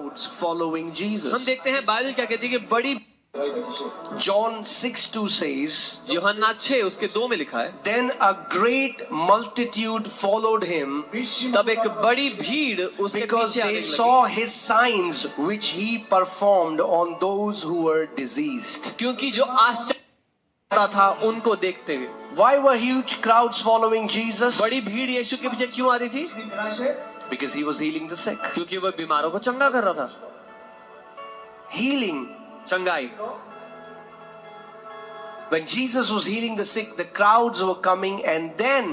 crowds following Jesus. हम देखते हैं बाइबल क्या कहती है कि बड़ी John 6:2 says, यूहन्ना 6 उसके 2 में लिखा है, then a great multitude followed him तब एक बड़ी भीड़ उसके because पीछे आने they लगी, saw his signs which he performed on those who were diseased. क्योंकि जो आश्चर्य था उनको देखते हुए। Why were huge crowds following Jesus? बड़ी भीड़ यीशु के पीछे क्यों आ रही थी? Because he was healing the sick. क्योंकि वह बीमारों को चंगा कर रहा था। Healing. चंगाई। When Jesus was healing the sick, the crowds were coming, and then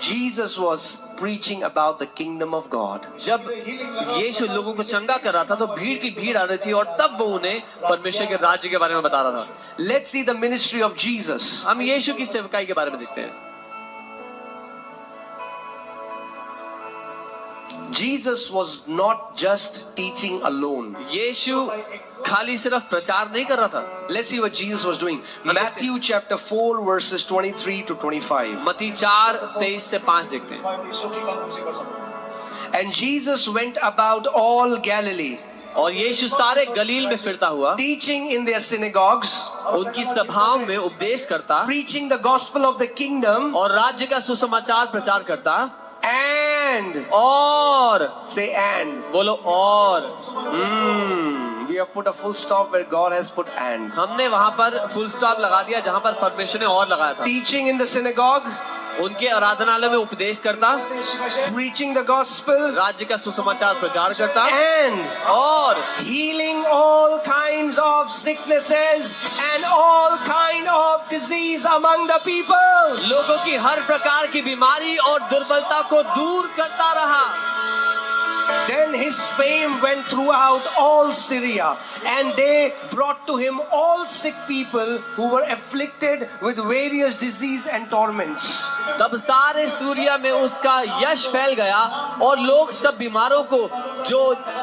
Jesus was preaching about the kingdom of God. जब यीशु लोगों को चंगा कर रहा था तो भीड़ की भीड़ आ रही थी और तब वो उन्हें परमेश्वर के राज्य के बारे में बता रहा था। Let's see the ministry of Jesus. हम यीशु की सेवकाई के बारे में देखते हैं। Jesus was not just teaching alone. यीशु खाली सिर्फ प्रचार नहीं कर रहा था। Let's see what Jesus was doing. Matthew chapter 4 verses 23 to 25. मत्ती 4:23 से 5 देखते हैं। And Jesus went about all Galilee, और यीशु सारे गलील में फिरता हुआ, teaching in their synagogues, उनकी सभाओं में उपदेश करता, preaching the gospel of the kingdom, और राज्य का सुसमाचार प्रचार करता, and और say and. बोलो और। We have put a full stop where God has put and. हमने वहां पर फुल स्टॉप लगा दिया जहां पर परमेश्वर ने और लगाया था। Teaching in the synagogue, उनके आराधनालय में उपदेश करता, preaching the gospel, राज्य का सुसमाचार प्रचार करता, and और healing all kinds of sicknesses and all kind of disease among the people. लोगों की हर प्रकार की बीमारी और दुर्बलता को दूर करता रहा। Then his fame went throughout all Syria, and they brought to him all sick people who were afflicted with various disease and torments. तब सारे सूर्या में उसका यश फैल गया और लोग सब बीमारों को जो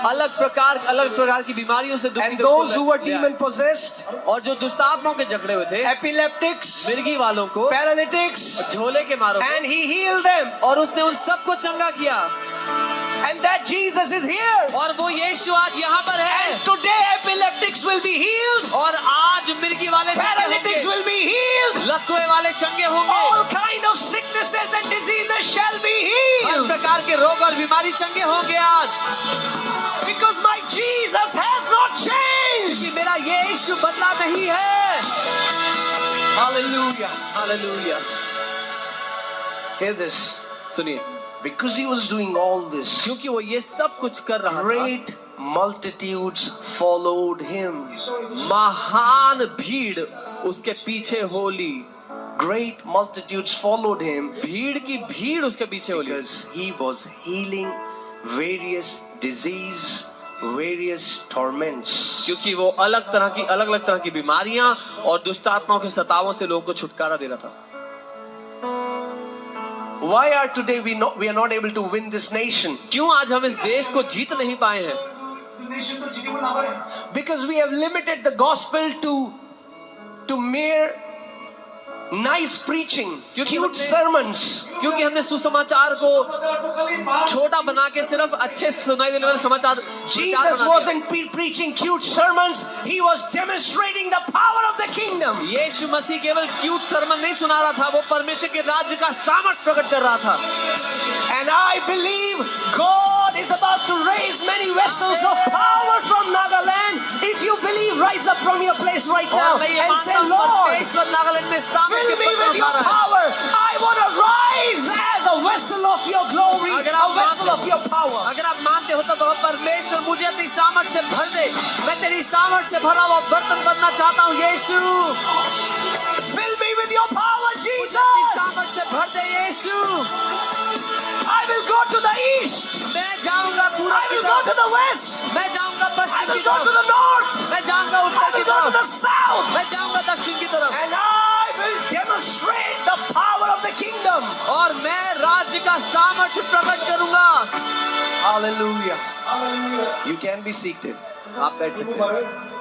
अलग प्रकार की बीमारियों से दुखी, And those who were demon possessed, और जो दुष्टात्माओं के झगड़े हुए थे, epileptics, मिर्गी वालों को, paralytics, झोले के मारों को, and he healed them. और उसने उन सबको चंगा किया। And that Jesus is here. और वो यीशु आज यहाँ पर है। And today epileptics will be healed. और आज मिर्गी वाले Paralytics will be healed. लकवे वाले चंगे होंगे। All kind of sicknesses and diseases shall be her healed. प्रकार के रोग और बीमारी चंगे होंगे आज। Because my Jesus has not changed. क्योंकि मेरा यीशु बदला नहीं है। Hallelujah. हालेलुया। Hear this. सुनिए, Because he was doing all this, क्योंकि वो ये सब कुछ कर रहा था, great multitudes followed him. महान भीड़ उसके पीछे Holi. Great multitudes followed him भीड़ की भीड़ उसके पीछे Holi, because he was healing various disease, various torments. क्योंकि वो अलग अलग तरह की बीमारियां और दुष्टात्माओं के सतावों से लोगों को छुटकारा दे रहा था। Why are today we are not able to win this nation? क्यों आज हम इस देश को जीत नहीं पाए हैं? Because we have limited the gospel to mere nice preaching, cute sermons. क्योंकि हमने सुसमाचार को छोटा बना के सिर्फ अच्छे सुनाई देने वाले समाचार। Jesus wasn't preaching cute sermons, he was demonstrating the power of the kingdom. यीशु मसीह केवल क्यूट सरमन नहीं सुना रहा था, वो परमेश्वर के राज्य का सामर्थ प्रकट कर रहा था। And I believe God is about to raise many vessels of power from Nagaland. If you believe, rise up from your place right now and say, Lord, fill me with your power. I want to rise as a vessel of your glory, a vessel of your power. अगर आप मानते हो तो परमेश्वर मुझे अपनी सामर्थ से भर दे। मैं तेरी सामर्थ से भरा हुआ बर्तन बनना चाहता हूँ यीशु। Fill me with your power, Jesus. सामर्थ से भर दे यीशु। I will go to the east. मैं जाऊंगा पूर्व I will go to the west. मैं जाऊंगा I पश्चिम will की go to तरफ। the north. मैं जाऊंगा I उत्तर की will go to the तरफ। south. मैं जाऊंगा दक्षिण की तरफ। And I will demonstrate the power of the kingdom. और मैं राज्य का सामर्थ्य प्रकट करूंगा। Hallelujah. You can be seated. आप बैठ सकते हैं।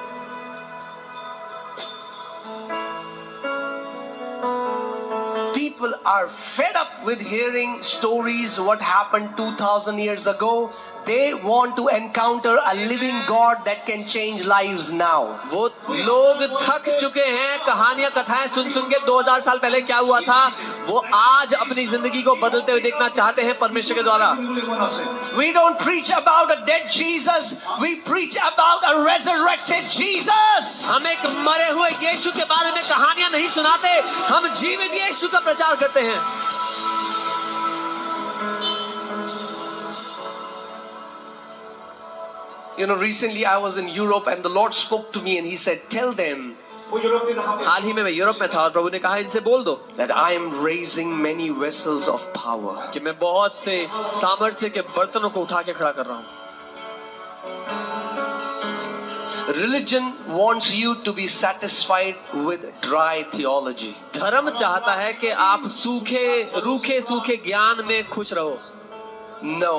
people are fed up with hearing stories what happened 2000 years ago. They want to encounter a living God that can change lives now. वो लोग थक चुके हैं कहानियां कथाएं सुन सुन के 2000 साल पहले क्या हुआ था, वो आज अपनी जिंदगी को बदलते हुए देखना चाहते हैं परमेश्वर के द्वारा। We don't preach about a dead Jesus, we preach about a resurrected Jesus. हम एक मरे हुए यीशु के बारे में कहानियां नहीं सुनाते, हम जीवित यीशु का प्रचार करते हैं। You know, recently I was in Europe and the Lord spoke to me and He said, tell them हाल ही में मैं यूरोप में था और प्रभु ने कहा इनसे बोल दो that I am raising many vessels of power. कि मैं बहुत से सामर्थ्य के बर्तनों को उठा के खड़ा कर रहा हूं। Religion wants you to be satisfied with dry theology. धर्म चाहता है कि आप रूखे सूखे ज्ञान में खुश रहो। No.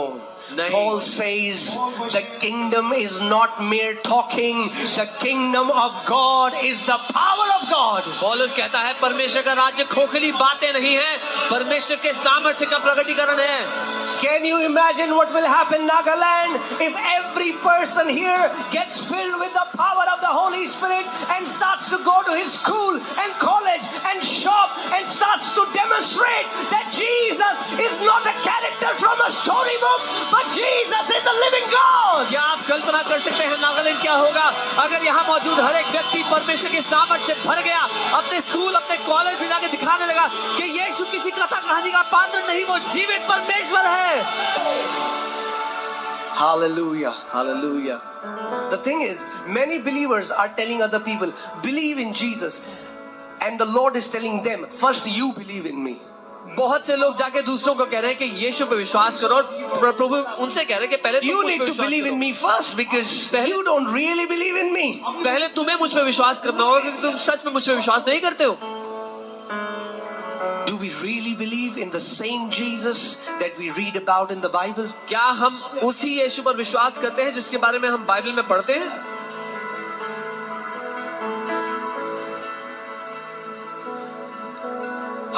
नहीं। Paul says the kingdom is not mere talking. The kingdom of God is the power of God. पौलुस कहता है परमेश्वर का राज्य खोखली बातें नहीं है, परमेश्वर के सामर्थ्य का प्रकटीकरण है। Can you imagine what will happen in Nagaland if every person here gets filled with the power of the Holy Spirit and starts to go to his school and college and shop and starts to demonstrate that Jesus is not a character from a storybook, but Jesus is the living God. क्या आप कल्पना कर सकते हैं नागालैंड क्या होगा अगर यहाँ मौजूद हर एक व्यक्ति परमेश्वर के सामर्थ्य से भर गया, अपने स्कूल अपने कॉलेज में जाके दिखाने लगा कि यीशु किसी कथा कहानी का पात्र नहीं, वो जीवित परमेश्वर है। Hallelujah. Hallelujah. The thing is, many believers are telling other people, believe in Jesus. And the Lord is telling them, first you believe in me. बहुत से लोग जाके दूसरों को कह रहे हैं कि यीशु पे विश्वास करो और प्रभु उनसे कह रहे हैं कि पहले You need to believe in me first because you don't really believe in me. पहले तुम्हें मुझ पे विश्वास करना होगा क्योंकि तुम सच में मुझ पे विश्वास नहीं करते हो। Do we really believe in the same Jesus that we read about in the Bible? क्या हम उसी यीशु पर विश्वास करते हैं जिसके बारे में हम बाइबल में पढ़ते हैं?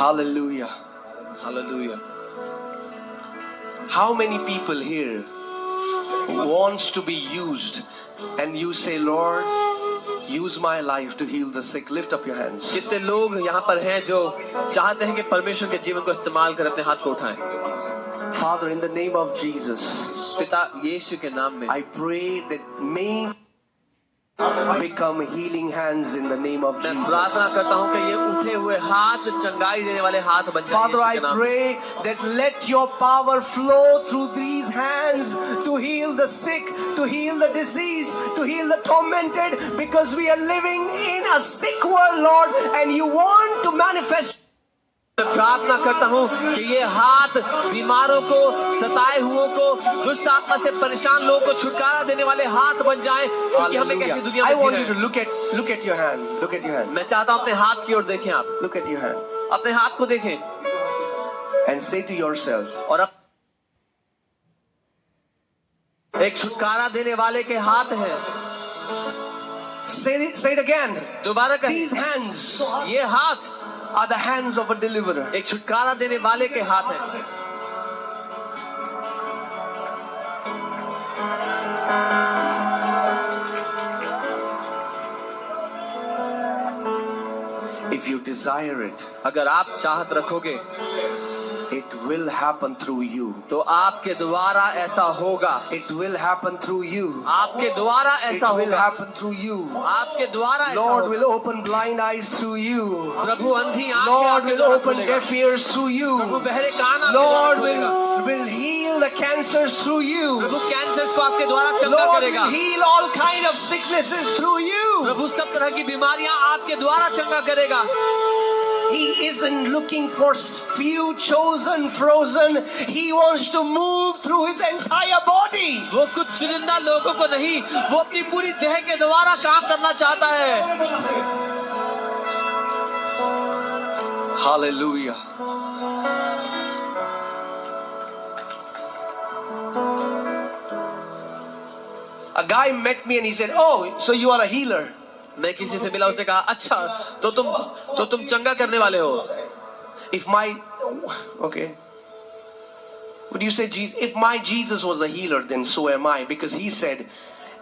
Hallelujah. Hallelujah. How many people here wants to be used and you say, Lord, use my life to heal the sick? Lift up your hands. कितने लोग यहाँ पर हैं जो चाहते हैं कि परमेश्वर के जीवन को इस्तेमाल कर अपने हाथ को उठाएं? Father, in the name of Jesus, पिता यीशु के नाम में I pray that may become healing hands in the name of मैं Jesus. प्रार्थना करता हूँ कि ये उठे हुए हाथ चंगाई देने वाले हाथ बन जाएं Father, यीशु I के नाम में। pray that let your power flow through these hands to heal the sick, to heal the diseased, to heal the tormented, because we are living in a sick world, Lord, and you want to manifest. मैं प्रार्थना करता हूँ कि ये हाथ बीमारों को, सताए हुओं को, दुष्ट आत्मा से परेशान लोगों को छुटकारा देने वाले हाथ बन जाएं, क्योंकि हम एक ऐसी दुनिया I में जी want रहे you to हैं। look at your hand. Look at your hand. मैं चाहता हूँ अपने हाथ की ओर देखें आप, Look at your hand. अपने हाथ को देखें And say to yourself, और अब एक छुटकारा देने वाले के हाथ है। say it again. दोबारा कहें, These hands ये हाथ are the hands of a deliverer. एक छुटकारा देने वाले के हाथ है। If you desire it, अगर आप चाहत रखोगे it will happen through you. तो आपके द्वारा ऐसा होगा। It will happen through you. आपके द्वारा It ऐसा will होगा। happen through you. आपके द्वारा ऐसा Lord होगा। will open blind eyes through you. प्रभु अंधी आंखें Lord आपके will द्वारा open खोलेगा। deaf ears through you. प्रभु बहरे कान आपके Lord द्वारा खोलेगा। will heal the cancers through you. Prabhu cancers को आपके द्वारा चंगा Lord करेगा। will heal all kind of sicknesses through you. प्रभु सब तरह की बीमारियां आपके द्वारा चंगा करेगा। He isn't looking for few chosen frozen. He wants to move through his entire body. वो कुछ चुनिंदा लोगों को नहीं, वो अपनी पूरी देह के द्वारा काम करना चाहता है। Hallelujah. A guy met me and he said, "Oh, so you are a healer." मैं किसी से मिला, उसने कहा अच्छा तो तुम चंगा करने वाले हो। if my, okay, would you say Jesus? If my Jesus was a healer, then so am I, because he said,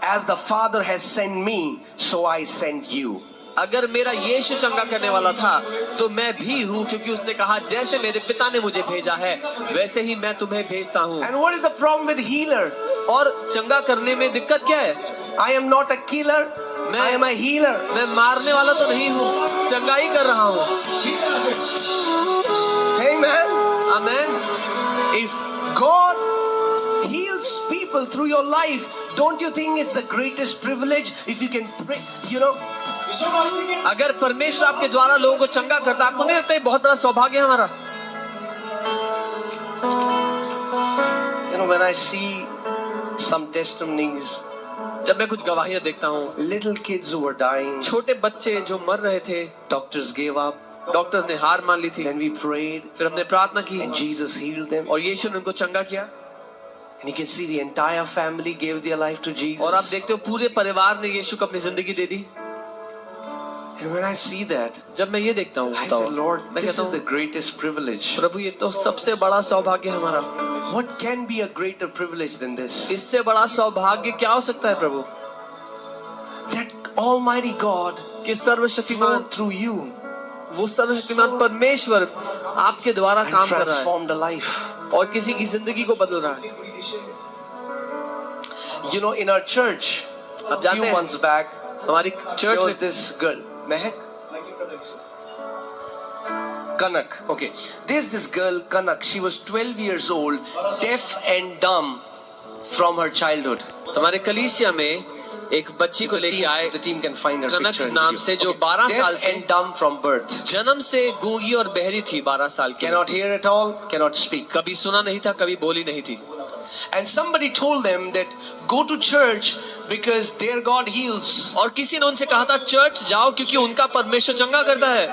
as the Father has sent me, so I send you. अगर मेरा यीशु चंगा करने वाला था तो मैं भी हूँ, क्योंकि उसने कहा जैसे मेरे पिता ने मुझे भेजा है वैसे ही मैं तुम्हें भेजता हूँ। And what is the problem with healer? और चंगा करने में दिक्कत क्या है? I am not a killer, I am a healer. मैं मारने वाला तो नहीं हूँ, चंगा ही कर रहा हूँ। Amen. Amen. If God heals people through your life, don't you think it's the greatest privilege if you can pray, you know? अगर परमेश्वर आपके द्वारा लोगों को चंगा करता, आपको नहीं लगता ये बहुत बड़ा सौभाग्य है हमारा? You know, when I see some testimonies, जब मैं कुछ गवाहियां देखता हूँ, little kids who were dying, छोटे बच्चे जो मर रहे थे, doctors gave up, डॉक्टर्स ने हार मान ली थी, then we prayed, फिर हमने प्रार्थना की and Jesus healed them. और यीशु ने उनको चंगा किया। And you can see the entire family gave their life to Jesus. और आप देखते हो पूरे परिवार ने यीशु को अपनी जिंदगी दे दी। And when I see that, जब मैं ये देखता हूँ, I say, Lord, मैं this कहता is the हूँ greatest privilege. प्रभु ये तो सबसे बड़ा सौभाग्य है हमारा। What can be a greater privilege than this? इससे बड़ा सौभाग्य क्या हो सकता है प्रभु? That Almighty God कि सर्वशक्तिमान, flowed through you वो सर्वशक्तिमान परमेश्वर आपके द्वारा and काम कर रहा है transformed a life. और किसी की जिंदगी को बदल रहा है। You know, in our church, आप a जानते few हैं months back, हमारी there चर्च was में this girl, Mehak? Kanak, okay. There's this girl, Kanak. She was 12 years old, deaf and dumb from her childhood. हमारे कलीसिया में एक बच्ची को लेके आए, The team can find her Kanak picture. in नाम video. से, जो 12 साल Deaf से and dumb from birth. जन्म से गूंगी और बहरी थी, 12 साल की, Cannot hear at all, cannot speak. कभी सुना नहीं था, कभी बोली नहीं थी। And somebody told them that go to church because their God heals. और किसी ने उनसे कहा था चर्च जाओ क्योंकि उनका परमेश्वर चंगा करता है।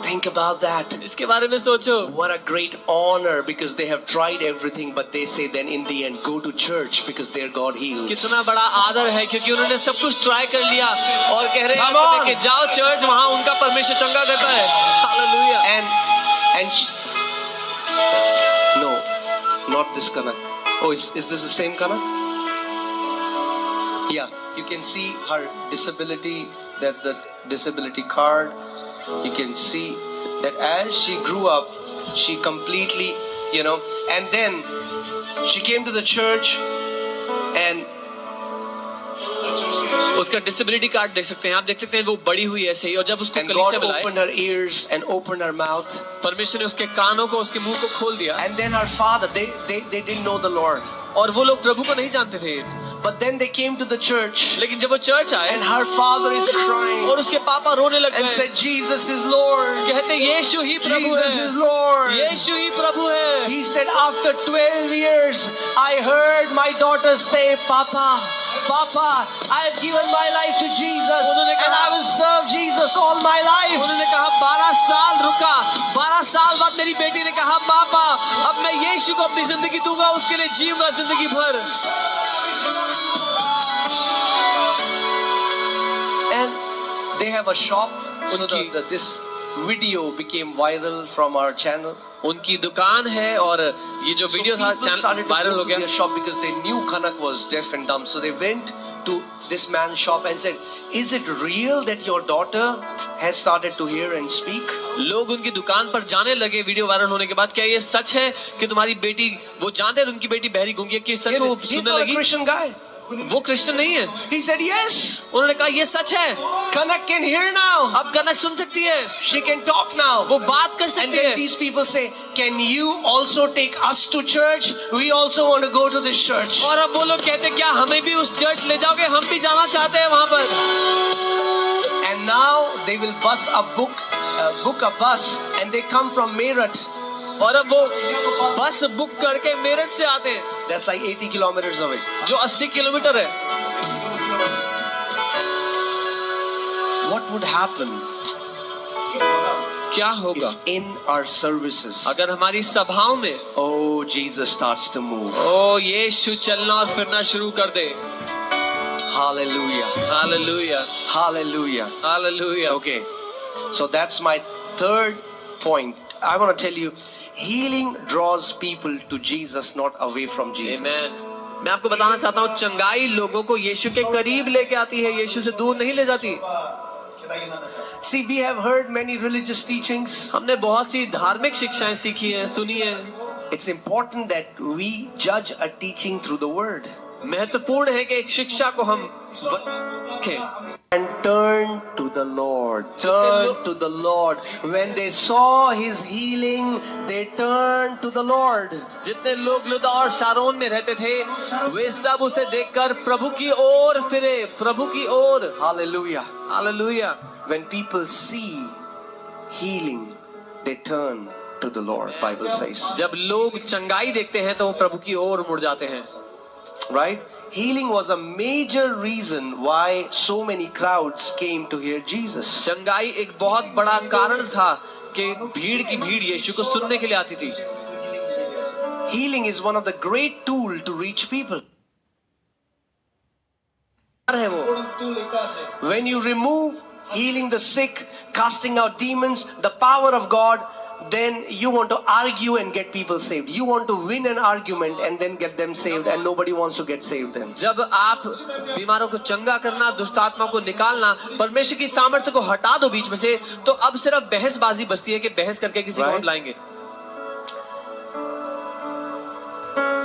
Think about that. इसके बारे में सोचो, What a great honor, because they have tried everything, but they say then in the end go to church because their God heals. कितना बड़ा आदर है, क्योंकि उन्होंने सब कुछ ट्राई कर लिया और कह रहे Come हैं on. कि जाओ चर्च, वहां उनका परमेश्वर चंगा करता है। Hallelujah. No, not this Kanak. Oh, is this the same Kanak? Yeah, you can see her disability. That's the disability card. You can see that as she grew up, she completely, you know, and then she came to the church and उसका disability card देख सकते हैं, आप देख सकते हैं वो बड़ी हुई ऐसे ही, और जब उसको God कलीसिया बुलाए, opened her ears and opened her mouth. परमेश्वर ने उसके कानों को, उसके मुंह को खोल दिया। And then her father, they didn't know the Lord. और वो लोग प्रभु को नहीं जानते थे, But then they came to the church लेकिन जब वो चर्च आए and her father is crying और उसके पापा रोने लग and गए, said, Jesus is Lord. कहते यीशु ही प्रभु Jesus is है, Lord. यीशु ही प्रभु है। He said, after 12 years, I heard my daughter say, Papa, Papa, I have given my life to Jesus and I will serve Jesus all my life. उन्होंने कहा 12 साल रुका, 12 साल बाद मेरी बेटी ने कहा पापा अब मैं यीशु को अपनी जिंदगी दूंगा, उसके लिए जीऊंगा जिंदगी भर। And they have a shop. So उनकी this video became viral from our channel. उनकी दुकान है और ये जो वीडियो था people channel started to viral go हो to गया। their shop because they knew Kanak was deaf and dumb. So they went to this man's shop and said, is it real that your daughter has started to hear and speak? लोग उनकी दुकान पर जाने लगे video viral होने के बाद, क्या ये सच है कि तुम्हारी बेटी, वो जानते हैं उनकी बेटी बहरी गूंगी है, कि सच You know, में he's सुनने not a लगी? Christian guy. वो क्रिश्चियन नहीं है। He said, yes, उन्होंने कहा ये सच है, Kanak can hear now. अब कनक सुन सकती है, She can talk now. वो बात कर And सकती then है। these people say, can you also take us to church? We also want to go to this church. और अब वो लोग कहते क्या हमें भी उस चर्च ले जाओगे, हम भी जाना चाहते हैं वहां पर। And now they will book a bus and they come from Meerut. और अब वो बस बुक करके मेरठ से आते हैं, That's like 80 kilometers away. जो 80 किलोमीटर है। What would happen क्या होगा if in our services, अगर हमारी सभाओं में oh, Jesus starts to move? ओ यीशु चलना और फिरना शुरू कर दे। Hallelujah. Hallelujah, Hallelujah. Hallelujah. Okay. So that's my third point. I want to tell you, healing draws people to Jesus, not away from Jesus. Amen. मैं आपको बताना चाहता हूँ, चंगाई लोगों को यीशु के करीब लेके आती है, यीशु से दूर नहीं ले जाती। See, we have heard many religious teachings. हमने बहुत सी धार्मिक शिक्षाएं सीखी हैं, सुनी हैं। It's important that we judge a teaching through the word. महत्वपूर्ण है कि एक शिक्षा को हम and turn to the Lord. Turn to the Lord. When they saw his healing, they turned to the Lord. जितने लोग लुदा और शारोन में रहते थे, वे सब उसे देखकर प्रभु की ओर फिरे, प्रभु की ओर। Hallelujah. Hallelujah. When people see healing, they turn to the Lord, Bible says. जब लोग चंगाई देखते हैं तो वो प्रभु की ओर मुड़ जाते हैं। Right? Healing was a major reason why so many crowds came to hear Jesus. चंगाई एक बहुत बड़ा कारण था कि भीड़ की भीड़ यीशु को सुनने के लिए आती थी। Healing is one of the great tool to reach people. है वो। When you remove healing the sick, casting out demons, the power of God, then you want to argue and get people saved. You want to win an argument and then get them saved, and nobody wants to get saved then. जब आप बीमारों को चंगा करना, दुष्ट आत्मा को निकालना, परमेश्वर की सामर्थ्य को हटा दो बीच में से, तो अब सिर्फ बहसबाजी बचती है कि बहस करके किसी को लाएंगे।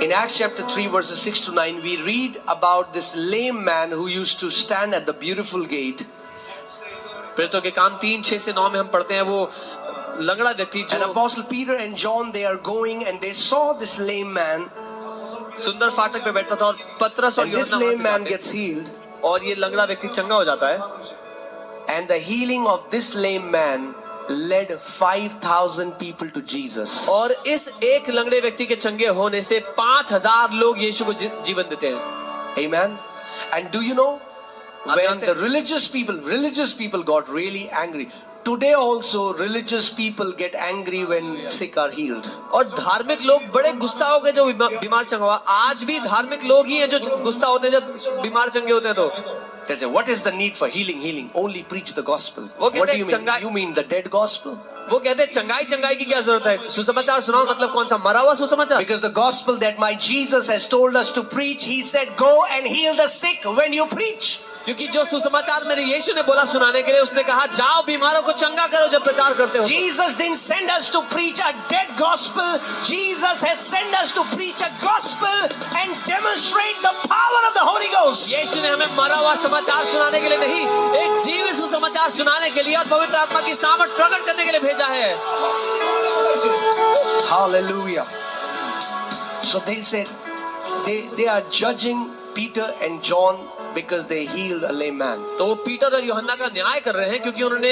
In Acts chapter 3 verses 6 to 9, we read about this lame man who used to stand at the beautiful gate. प्रेरितों के काम 3:6 से 9 में हम पढ़ते हैं, वो लंगड़ा व्यक्ति जो And Apostle Peter and John, they are going and they saw this lame man. सुंदर फाटक पे बैठा था और पतरस और And this यूहन्ना lame man वहां से gets healed. और ये लंगड़ा व्यक्ति चंगा हो जाता है। And the healing of this lame man led 5,000 people to Jesus. और इस एक लंगड़े व्यक्ति के चंगे होने से 5,000 लोग यीशु को जीवन देते हैं। Amen. And do you know, when the religious people got really angry. Today also religious people get angry when sick are healed. और धार्मिक लोग बड़े गुस्सा हो गए जो बीमार चंगा हुआ। आज भी धार्मिक लोग ही हैं जो गुस्सा होते हैं जब बीमार चंगे होते हैं। तो They say, what is the need for healing? Only preach the gospel. What do you mean? You mean the dead gospel? वो कहते हैं चंगाई की क्या जरूरत है? सुसमाचार सुनाओ, मतलब कौन सा मरा हुआ सुसमाचार? Because the gospel that my Jesus has told us to preach, he said, go and heal the sick when you preach. क्योंकि जो सुसमाचार मेरे यीशु ने बोला सुनाने के लिए, उसने कहा जाओ बीमारों को चंगा करो जब प्रचार करते हो। Jesus didn't send us to preach a dead gospel. Jesus has sent us to preach a gospel and demonstrate the power of the Holy Ghost. यीशु ने हमें मरा हुआ समाचार सुनाने के लिए नहीं, एक जीवित सुसमाचार सुनाने के लिए और पवित्र आत्मा की सामर्थ प्रकट करने के लिए भेजा है। Hallelujah. So they said they are judging Peter and John because they healed a lame man. तो वो पीटर और यूहन्ना का न्याय कर रहे हैं क्योंकि उन्होंने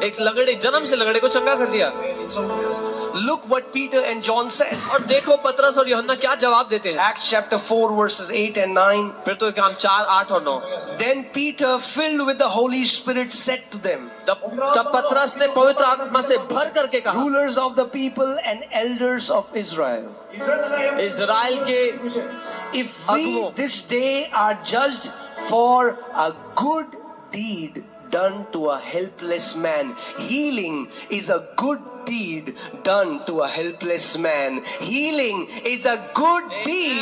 एक लंगड़े जन्म से लंगड़े को चंगा कर दिया। Look what Peter and John said. और देखो पतरस और यूहन्ना क्या जवाब देते हैं। Acts chapter 4 verses 8 and 9. फिर तो काम 4, 8 और 9। Then Peter, filled with the Holy Spirit, said to them, तब पतरस ने पवित्र आत्मा से भर करके कहा, rulers of the people and elders of Israel, Israel के if we this day are judged for a good deed done to a helpless man. Healing is a good deed done to a helpless man. Healing is a good deed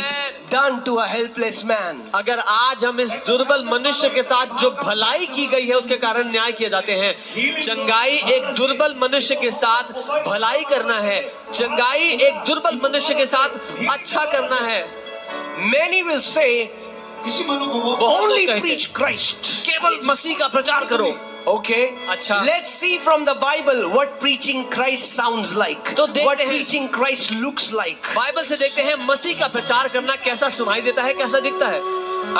done to a helpless man. अगर आज हम इस दुर्बल मनुष्य के साथ जो भलाई की गई है उसके कारण न्याय किए जाते हैं, चंगाई एक दुर्बल मनुष्य के साथ भलाई करना है, चंगाई एक दुर्बल मनुष्य के साथ अच्छा करना है। Many will say, only preach Christ. केवल मसीह का प्रचार करो। Okay. अच्छा। Let's see from the Bible what preaching Christ sounds like. तो देखते what हैं। preaching Christ looks like. Bible से देखते हैं मसीह का प्रचार करना कैसा सुनाई देता है, कैसा दिखता है।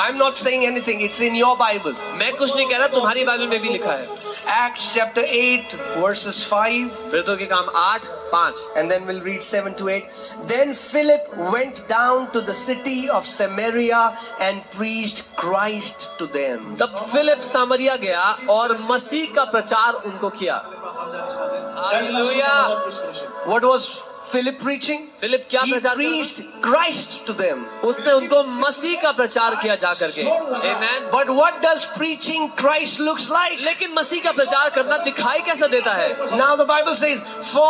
I'm not saying anything. It's in your Bible. मैं कुछ नहीं कह रहा, तुम्हारी बाइबल में भी लिखा है। Acts chapter 8 verses 5. प्रेरितों के काम 8, 5. And then we'll read 7 to 8. Then Philip went down to the city of Samaria and preached Christ to them. तब फिलिप सामरिया गया और मसीह का प्रचार उनको किया। Hallelujah. What was Philip preaching? Philip क्या He प्रचार करता preached Christ to them. था? उसने उनको मसीह का प्रचार किया जा करके। आमेन। But what does preaching Christ looks like? लेकिन मसीह का प्रचार करना दिखाई कैसा देता है? Now the Bible says, for